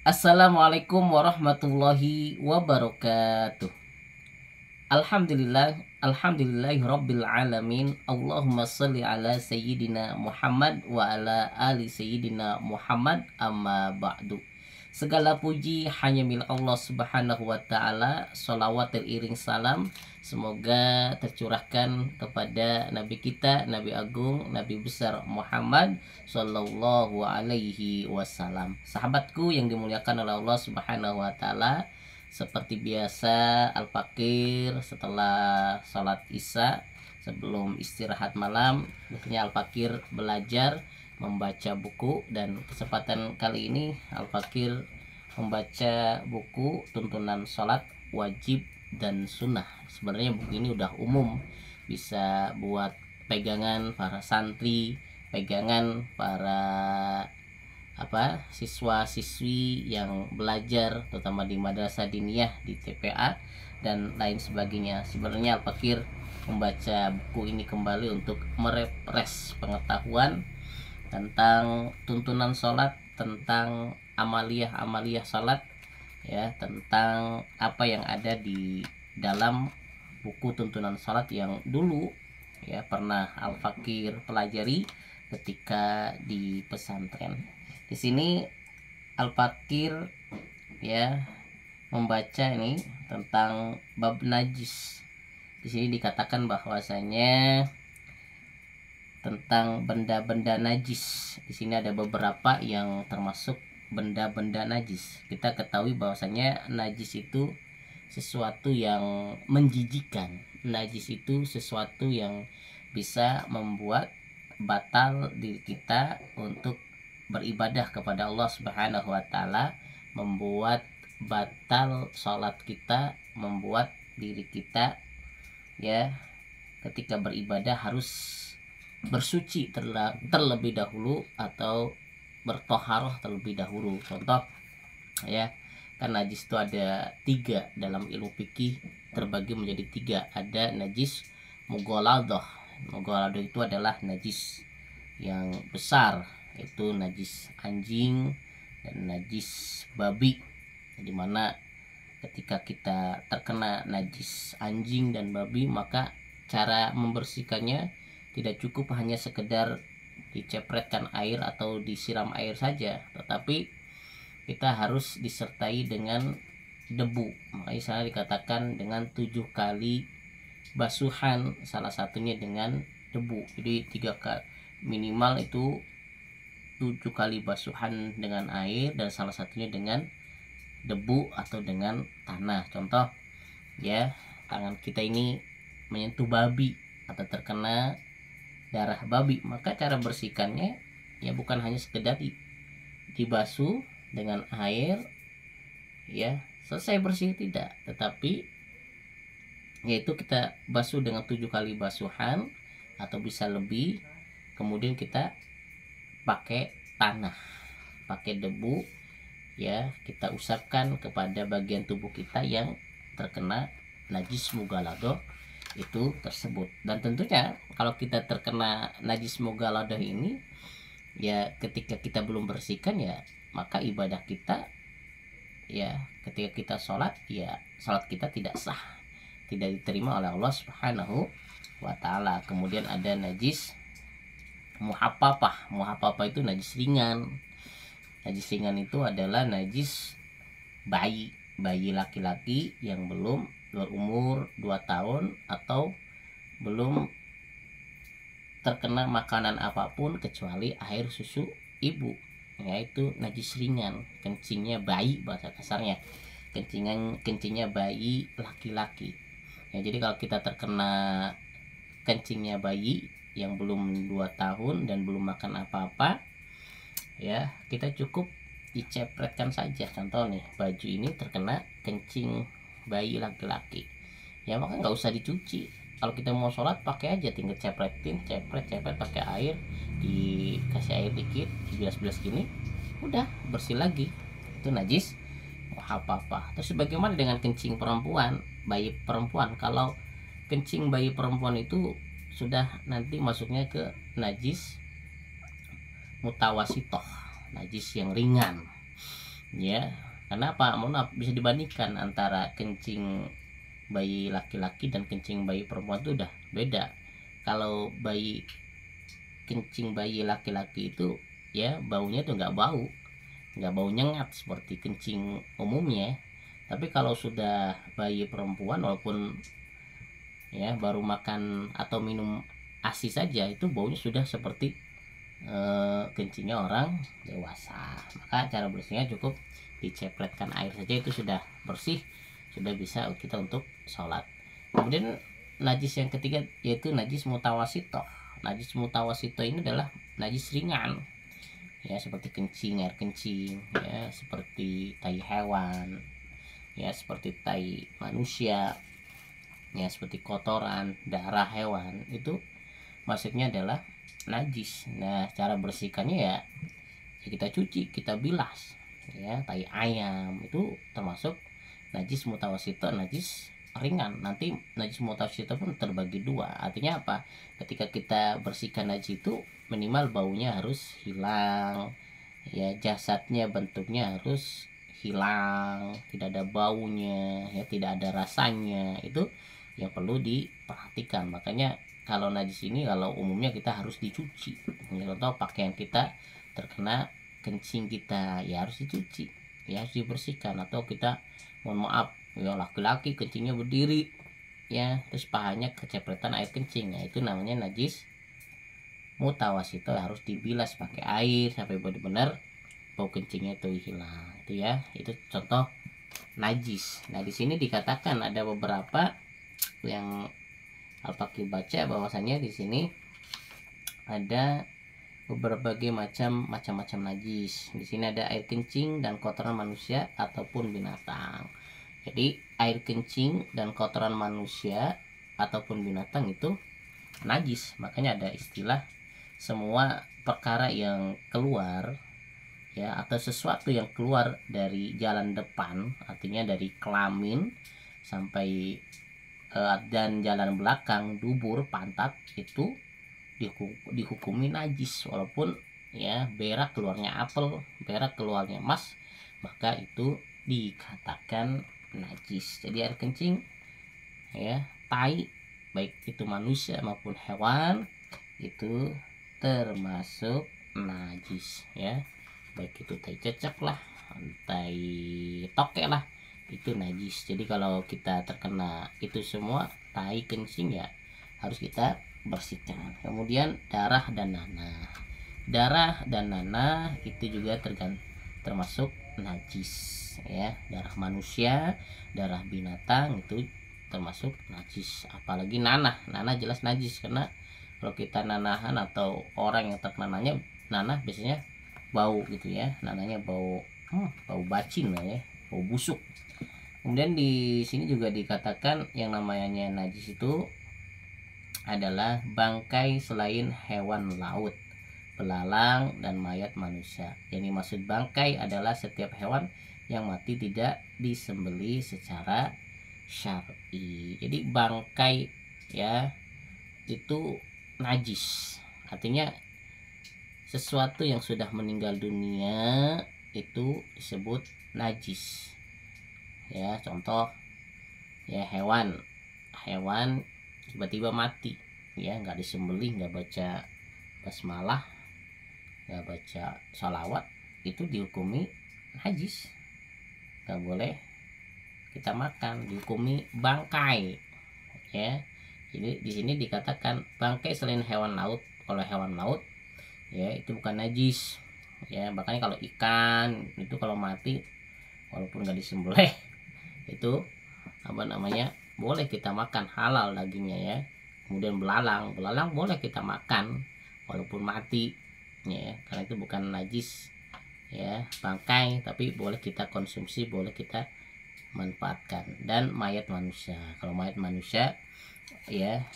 Assalamualaikum warahmatullahi wabarakatuh. Alhamdulillahirabbil alamin. Allahumma shalli ala sayyidina Muhammad wa ala ali sayyidina Muhammad, amma ba'du. Segala puji hanya milik Allah Subhanahu wa taala. Shalawat teriring salam semoga tercurahkan kepada Nabi kita, Nabi Agung, Nabi besar Muhammad Sallallahu alaihi wasallam. Sahabatku yang dimuliakan oleh Allah Subhanahu wa taala, seperti biasa Al-Fakir setelah sholat isya sebelum istirahat malam, biasanya Al-Fakir belajar membaca buku, dan kesempatan kali ini Al-Fakir membaca buku tuntunan sholat wajib dan sunnah. Sebenarnya buku ini udah umum, bisa buat pegangan para santri, pegangan para siswa-siswi yang belajar terutama di madrasah diniyah, di TPA dan lain sebagainya. Sebenarnya Al-Fakir membaca buku ini kembali untuk merefresh pengetahuan tentang tuntunan sholat, tentang amaliyah sholat, ya, tentang apa yang ada di dalam buku tuntunan sholat yang dulu ya pernah Al-Fakir pelajari ketika di pesantren. Di sini Al-Fakir ya membaca ini tentang bab najis. Di sini dikatakan bahwasanya tentang benda-benda najis. Di sini ada beberapa yang termasuk benda-benda najis. Kita ketahui bahwasanya najis itu sesuatu yang menjijikan. Najis itu sesuatu yang bisa membuat batal diri kita untuk beribadah kepada Allah Subhanahu wa taala, membuat batal sholat kita, membuat diri kita ya ketika beribadah harus bersuci terlebih dahulu atau bertoharoh terlebih dahulu. Contoh ya, kan najis itu ada 3 dalam ilmu fikih, terbagi menjadi 3. Ada najis mughaladah. Mughaladah itu adalah najis yang besar, itu najis anjing dan najis babi. Di mana ketika kita terkena najis anjing dan babi, maka cara membersihkannya tidak cukup hanya sekedar dicepretkan air atau disiram air saja, tetapi kita harus disertai dengan debu. Makanya sana dikatakan dengan 7 kali basuhan, salah satunya dengan debu. Jadi 3 kali minimal itu 7 kali basuhan dengan air, dan salah satunya dengan debu atau dengan tanah. Contoh ya, tangan kita ini menyentuh babi atau terkena darah babi, maka cara bersihkannya ya bukan hanya sekedar dibasuh dengan air ya selesai bersih, tidak, tetapi yaitu kita basuh dengan 7 kali basuhan atau bisa lebih, kemudian kita pakai tanah, pakai debu ya, kita usapkan kepada bagian tubuh kita yang terkena najis mughaladah itu tersebut. Dan tentunya kalau kita terkena najis mughaladah ini ya, ketika kita belum bersihkan ya, maka ibadah kita ya ketika kita sholat ya, sholat kita tidak sah, tidak diterima oleh Allah Subhanahu wa taala. Kemudian ada najis muhappapah. Muhappapah itu najis ringan. Najis ringan itu adalah najis bayi laki-laki yang belum berumur 2 tahun atau belum terkena makanan apapun kecuali air susu ibu, yaitu najis ringan. Kencingnya bayi, bahasa kasarnya kencingnya bayi laki-laki ya. Jadi kalau kita terkena kencingnya bayi yang belum 2 tahun dan belum makan apa-apa ya, kita cukup dicepretkan saja. Contoh nih, baju ini terkena kencing bayi laki-laki ya, maka nggak usah dicuci. Kalau kita mau sholat pakai aja, tinggal cepret pakai air, dikasih air dikit, dibilas-bilas gini, udah bersih lagi. Itu najis muhappapah. Terus bagaimana dengan kencing perempuan, bayi perempuan? Kalau kencing bayi perempuan itu sudah nanti masuknya ke najis mutawasitoh, najis yang ringan. ya. Kenapa? Mohon maaf, bisa dibandingkan antara kencing bayi laki-laki dan kencing bayi perempuan itu udah beda. Kalau kencing bayi laki-laki itu ya baunya tuh nggak bau nyengat seperti kencing umumnya. Tapi kalau sudah bayi perempuan, walaupun ya baru makan atau minum ASI saja, itu baunya sudah seperti kencingnya orang dewasa. Maka cara bersihnya cukup dicepletkan air saja, itu sudah bersih, sudah bisa kita untuk sholat. Kemudian najis yang ketiga yaitu najis mutawasito. Najis mutawasito ini adalah najis ringan, ya, seperti kencing, air kencing, ya, seperti tai hewan, ya, seperti tai manusia, ya, seperti kotoran, darah hewan, itu maksudnya adalah najis. Nah, cara bersihkannya ya kita cuci, kita bilas, ya. Tai ayam itu termasuk najis mutawasito, najis ringan. Nanti najis mutawasito pun terbagi dua. Artinya apa? Ketika kita bersihkan najis itu minimal baunya harus hilang, ya, jasadnya bentuknya harus hilang, tidak ada baunya, ya, tidak ada rasanya. Itu yang perlu diperhatikan. Makanya kalau najis ini, kalau umumnya kita harus dicuci. Contoh pakaian kita terkena kencing kita, ya harus dicuci, ya harus dibersihkan. Atau kita, mohon maaf, ya laki-laki kencingnya berdiri, ya, terus pahanya kecepretan air kencing, ya itu namanya najis mutawasito, harus dibilas pakai air sampai benar-benar bau kencingnya itu hilang. Itu ya, itu contoh najis. Nah, di sini dikatakan ada beberapa yang Al-Faqih baca bahwasanya di sini ada berbagai macam najis. Di sini ada air kencing dan kotoran manusia ataupun binatang. Jadi air kencing dan kotoran manusia ataupun binatang itu najis. Makanya ada istilah semua perkara yang keluar, ya, atau sesuatu yang keluar dari jalan depan, artinya dari kelamin sampai dan jalan belakang, dubur, pantat, itu dihukumi najis. Walaupun ya berak keluarnya apel, berak keluarnya emas, maka itu dikatakan najis. Jadi air kencing, ya, tai, baik itu manusia maupun hewan, itu termasuk najis, ya. Baik itu tai cecek lah, tai toke lah, itu najis. Jadi kalau kita terkena itu semua, tai, kencing, ya harus kita bersihkan. Kemudian darah dan nanah. Darah dan nanah itu juga termasuk najis, ya. Darah manusia, darah binatang itu termasuk najis. Apalagi nanah. Nanah jelas najis, karena kalau kita nanahan atau orang yang terkenanya nanah biasanya bau gitu, ya. Nanahnya bau bacin lah, ya, bau busuk. Kemudian di sini juga dikatakan yang namanya najis itu adalah bangkai selain hewan laut, belalang, dan mayat manusia. Yang dimaksud bangkai adalah setiap hewan yang mati tidak disembelih secara syar'i. Jadi bangkai, ya, itu najis. Artinya sesuatu yang sudah meninggal dunia itu disebut najis. Ya, contoh, ya, hewan tiba-tiba mati, ya, nggak disembelih, nggak baca basmalah, nggak baca sholawat, itu dihukumi najis, nggak boleh kita makan, dihukumi bangkai, ya. Jadi di sini dikatakan bangkai selain hewan laut. Kalau hewan laut, ya, itu bukan najis, ya. Makanya kalau ikan itu kalau mati walaupun nggak disembelih, itu boleh kita makan, halal dagingnya, ya. Kemudian belalang boleh kita makan walaupun mati, ya, karena itu bukan najis, ya, bangkai, tapi boleh kita konsumsi, boleh kita manfaatkan. Dan mayat manusia, kalau mayat manusia, ya,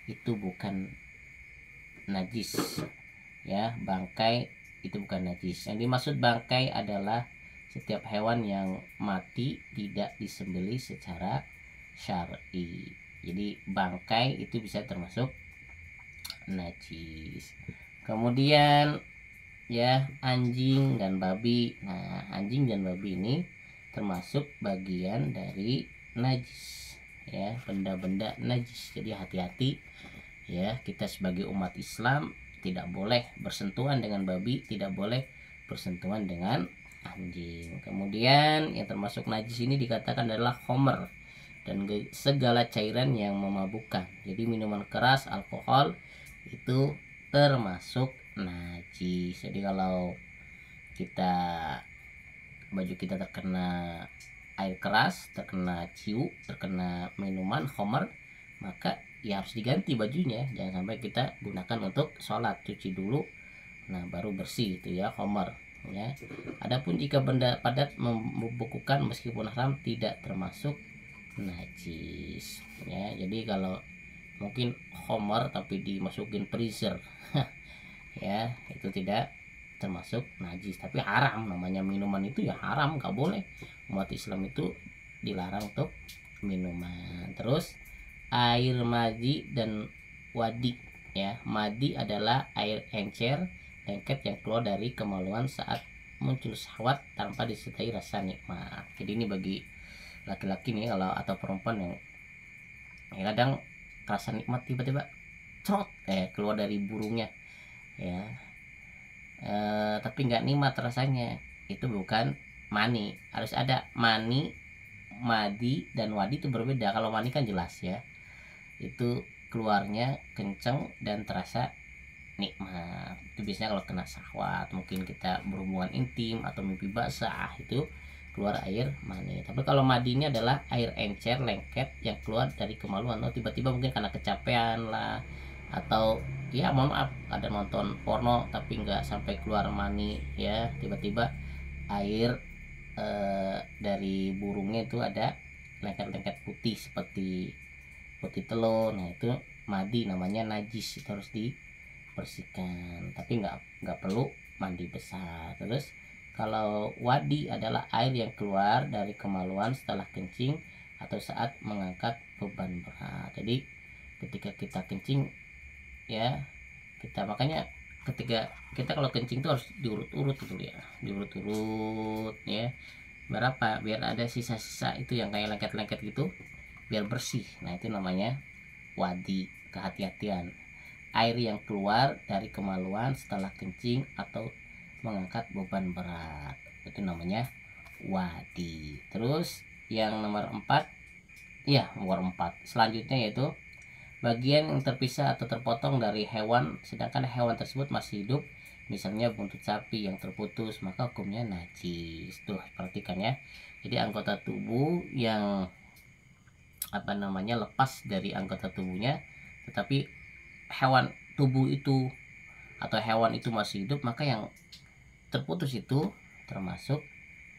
itu bukan najis, ya. Bangkai itu bukan najis. Yang dimaksud bangkai adalah setiap hewan yang mati tidak disembelih secara syar'i. Jadi bangkai itu bisa termasuk najis. Kemudian ya anjing dan babi. Nah, anjing dan babi ini termasuk bagian dari najis, ya, benda-benda najis. Jadi hati-hati ya, kita sebagai umat Islam tidak boleh bersentuhan dengan babi, tidak boleh bersentuhan dengan anjing. Kemudian yang termasuk najis ini dikatakan adalah khamr dan segala cairan yang memabukkan. Jadi minuman keras, alkohol itu termasuk najis. Jadi kalau kita, baju kita terkena air keras, terkena ciu, terkena minuman khamr, maka ya harus diganti bajunya. Jangan sampai kita gunakan untuk sholat, cuci dulu, nah baru bersih itu ya khamr ya. Adapun jika benda padat membukukan meskipun haram tidak termasuk najis ya. Jadi kalau mungkin khamr tapi dimasukin freezer ya, itu tidak termasuk najis, tapi haram. Namanya minuman itu ya haram, nggak boleh. Umat Islam itu dilarang untuk minuman. Terus air madi dan wadi ya. Madi adalah air encer lengket yang keluar dari kemaluan saat muncul syahwat tanpa disertai rasa nikmat. Jadi ini bagi laki-laki nih kalau atau perempuan yang ya kadang rasa nikmat tiba-tiba cerot keluar dari burungnya ya, tapi nggak nikmat rasanya, itu bukan mani. Harus ada mani, madi dan wadi itu berbeda. Kalau mani kan jelas ya, itu keluarnya kenceng dan terasa nikmat. Itu biasanya kalau kena syahwat, mungkin kita berhubungan intim atau mimpi basah, itu keluar air mani. Tapi kalau madi ini adalah air encer lengket yang keluar dari kemaluan. Tiba-tiba mungkin karena kecapean lah, atau ya mohon maaf ada nonton porno tapi nggak sampai keluar mani ya, tiba-tiba air dari burungnya itu ada lengket-lengket putih seperti putih telur. Nah itu madi, namanya najis, itu harus dibersihkan, tapi nggak perlu mandi besar. Terus kalau wadi adalah air yang keluar dari kemaluan setelah kencing atau saat mengangkat beban berat. Jadi ketika kita kencing ya, kita makanya ketika kita kalau kencing itu harus diurut-urut gitu ya, diurut-urut ya. Berapa biar ada sisa-sisa itu yang kayak lengket-lengket gitu, biar bersih. Nah itu namanya wadi. Kehati-hatian, air yang keluar dari kemaluan setelah kencing atau mengangkat beban berat, itu namanya wadi. Terus yang nomor 4 ya, nomor 4 selanjutnya yaitu bagian yang terpisah atau terpotong dari hewan sedangkan hewan tersebut masih hidup, misalnya buntut sapi yang terputus, maka hukumnya najis. Tuh perhatikan ya, jadi anggota tubuh yang lepas dari anggota tubuhnya tetapi hewan tubuh itu atau hewan itu masih hidup, maka yang terputus itu termasuk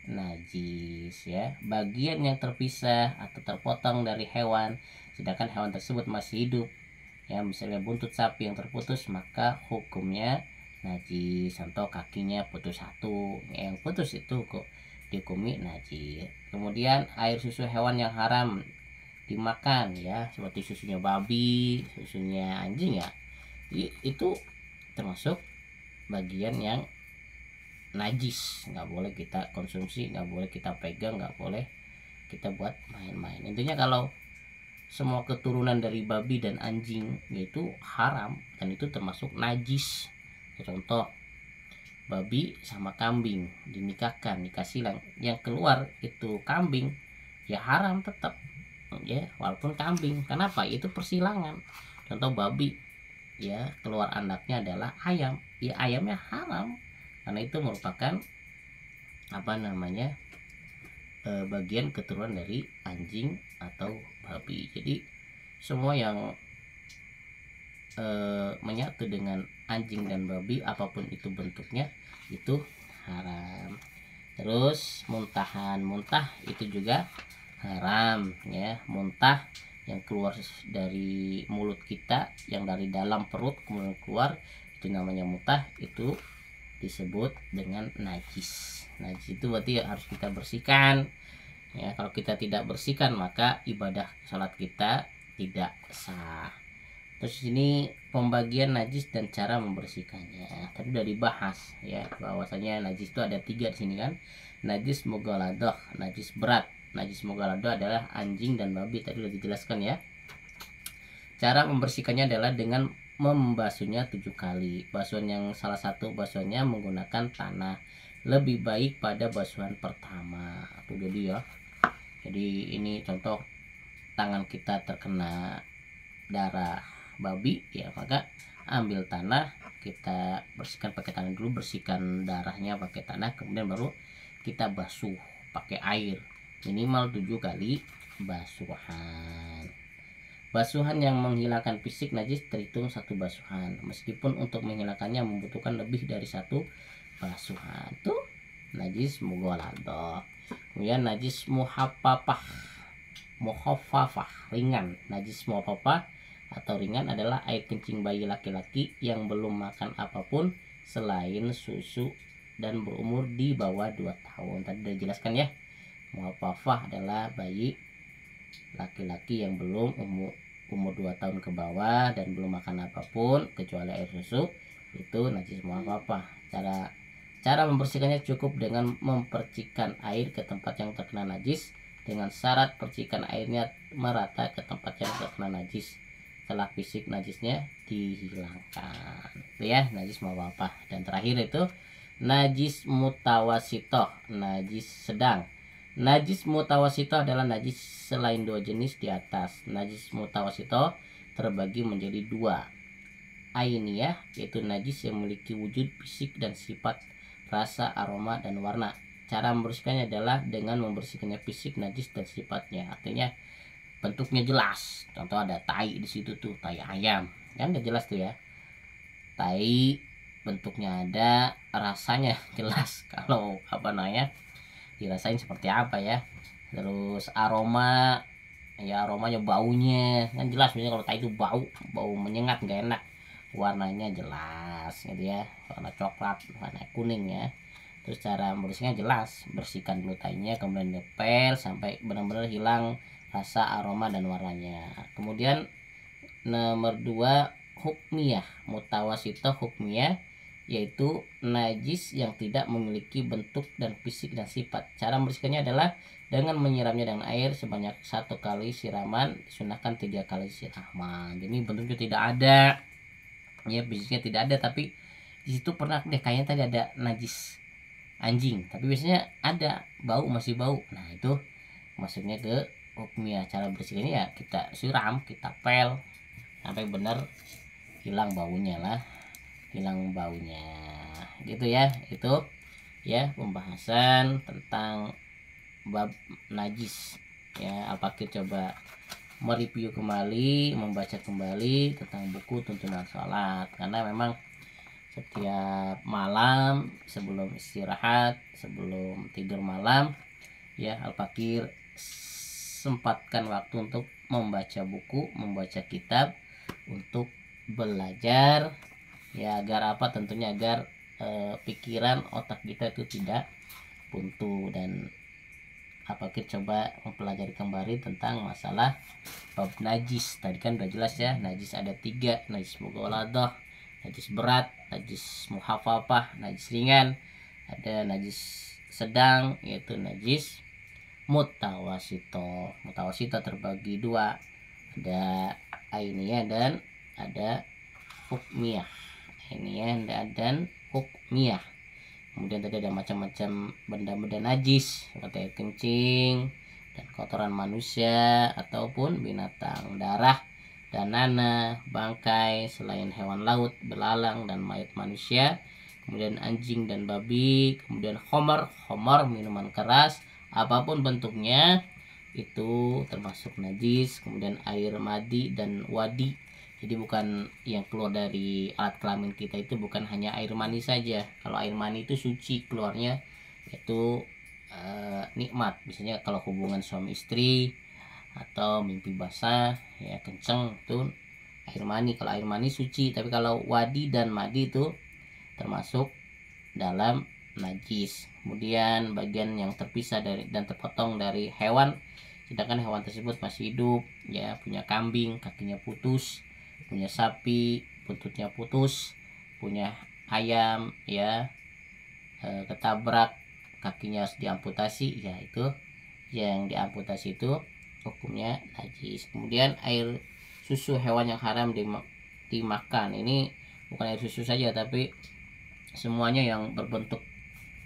najis ya. Bagian yang terpisah atau terpotong dari hewan sedangkan hewan tersebut masih hidup ya, misalnya buntut sapi yang terputus, maka hukumnya najis. Contoh kakinya putus satu, yang putus itu kok dihukumi najis. Kemudian air susu hewan yang haram dimakan ya, seperti susunya babi, susunya anjing ya, itu termasuk bagian yang najis, nggak boleh kita konsumsi, nggak boleh kita pegang, nggak boleh kita buat main-main. Intinya kalau semua keturunan dari babi dan anjing itu haram dan itu termasuk najis. Contoh babi sama kambing dinikahkan, dikasih yang keluar itu kambing, ya haram tetap ya walaupun kambing. Kenapa? Itu persilangan. Contoh babi ya keluar anaknya adalah ayam, ya ayamnya haram karena itu merupakan bagian keturunan dari anjing atau babi. Jadi semua yang menyatu dengan anjing dan babi apapun itu bentuknya itu haram. Terus muntah itu juga haram ya. Muntah yang keluar dari mulut kita, yang dari dalam perut kemudian keluar, itu namanya muntah, itu disebut dengan najis. Najis itu berarti harus kita bersihkan ya. Kalau kita tidak bersihkan maka ibadah sholat kita tidak sah. Terus ini pembagian najis dan cara membersihkannya. Tadi udah dibahas ya bahwasanya najis itu ada 3 di sini kan. Najis mughaladah, najis berat. Najis mughaladah adalah anjing dan babi, tadi udah dijelaskan ya. Cara membersihkannya adalah dengan membasuhnya 7 kali. Basuhan yang salah satu basuhannya menggunakan tanah. Lebih baik pada basuhan pertama. Tuh jadi ya. Jadi ini contoh tangan kita terkena darah babi ya, maka ambil tanah, kita bersihkan pakai tanah dulu, bersihkan darahnya pakai tanah, kemudian baru kita basuh pakai air minimal 7 kali basuhan. Basuhan yang menghilangkan fisik najis terhitung 1 basuhan, meskipun untuk menghilangkannya membutuhkan lebih dari 1 basuhan. Tuh najis mughaladah. Kemudian najis muhaffafah, ringan. Najis muhaffafah atau ringan adalah air kencing bayi laki-laki yang belum makan apapun selain susu dan berumur di bawah 2 tahun. Tadi sudah dijelaskan ya. Muhaffafah adalah bayi laki-laki yang belum umur 2 tahun ke bawah dan belum makan apapun kecuali air susu, itu najis muhaffafah. Cara membersihkannya cukup dengan mempercikan air ke tempat yang terkena najis dengan syarat percikan airnya merata ke tempat yang terkena najis setelah fisik najisnya dihilangkan. Itu ya najis muhaffafah. Dan terakhir itu najis mutawasitoh, najis sedang. Najis mutawasitoh adalah najis selain 2 jenis di atas. Najis mutawasitoh terbagi menjadi 2. Ainiyah, yaitu najis yang memiliki wujud fisik dan sifat rasa, aroma, dan warna. Cara membersihkannya adalah dengan membersihkannya fisik najis dan sifatnya. Artinya bentuknya jelas. Contoh ada tai di situ tuh, tai ayam. Kan udah jelas tuh ya. Tai bentuknya ada, rasanya jelas. Kalau dirasain seperti apa ya. Terus aroma, ya aromanya, baunya kan jelas. Misalnya kalau tai itu bau menyengat, nggak enak. Warnanya jelas gitu ya, warna coklat, warna kuning ya. Terus cara membersihnya jelas, bersihkan dulu tainya, kemudian dipel sampai benar-benar hilang rasa, aroma, dan warnanya. Kemudian nomor 2 hukmiyah, mutawasitoh hukmiyah, yaitu najis yang tidak memiliki bentuk dan fisik dan sifat. Cara membersihkannya adalah dengan menyiramnya dengan air sebanyak 1 kali siraman, disunahkan 3 kali siraman. Jadi bentuknya tidak ada ya, fisiknya tidak ada, tapi di situ pernah deh kayaknya tadi ada najis anjing, tapi biasanya ada masih bau. Nah itu maksudnya ke hukmiyah. Cara bersihnya ya kita siram, kita pel sampai benar hilang baunya gitu ya. Itu ya pembahasan tentang bab najis ya. Al-Fakir coba mereview kembali, membaca kembali tentang buku tuntunan sholat, karena memang setiap malam sebelum istirahat, sebelum tidur malam ya, Al-Fakir sempatkan waktu untuk membaca buku, membaca kitab untuk belajar ya, agar apa, tentunya agar pikiran otak kita itu tidak buntu. Dan Al-Fakir coba mempelajari kembali tentang masalah bab najis. Tadi kan udah jelas ya, najis ada 3, najis mughaladah, najis berat, najis muhaffafah, najis ringan, ada najis sedang yaitu najis mutawasito. Mutawasito terbagi 2, ada ainiyah dan ada hukmiyah. Ainiyah dan hukmiyah. Kemudian tadi ada macam-macam benda-benda najis seperti air kencing dan kotoran manusia ataupun binatang, darah dan nanah, bangkai selain hewan laut, belalang dan mayat manusia, kemudian anjing dan babi, kemudian khamar minuman keras apapun bentuknya itu termasuk najis. Kemudian air madi dan wadi, jadi bukan yang keluar dari alat kelamin kita itu bukan hanya air mani saja. Kalau air mani itu suci keluarnya, itu nikmat. Misalnya kalau hubungan suami istri atau mimpi basah ya, kenceng, itu air mani. Kalau air mani suci, tapi kalau wadi dan madi itu termasuk dalam najis. Kemudian bagian yang terpisah dari dan terpotong dari hewan, sedangkan hewan tersebut masih hidup ya, punya kambing, kakinya putus, punya sapi buntutnya putus, punya ayam ya ketabrak kakinya harus diamputasi, ya itu yang diamputasi itu hukumnya najis. Kemudian air susu hewan yang haram dimakan, ini bukan air susu saja tapi semuanya yang berbentuk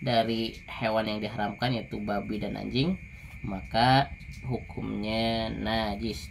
dari hewan yang diharamkan yaitu babi dan anjing, maka hukumnya najis.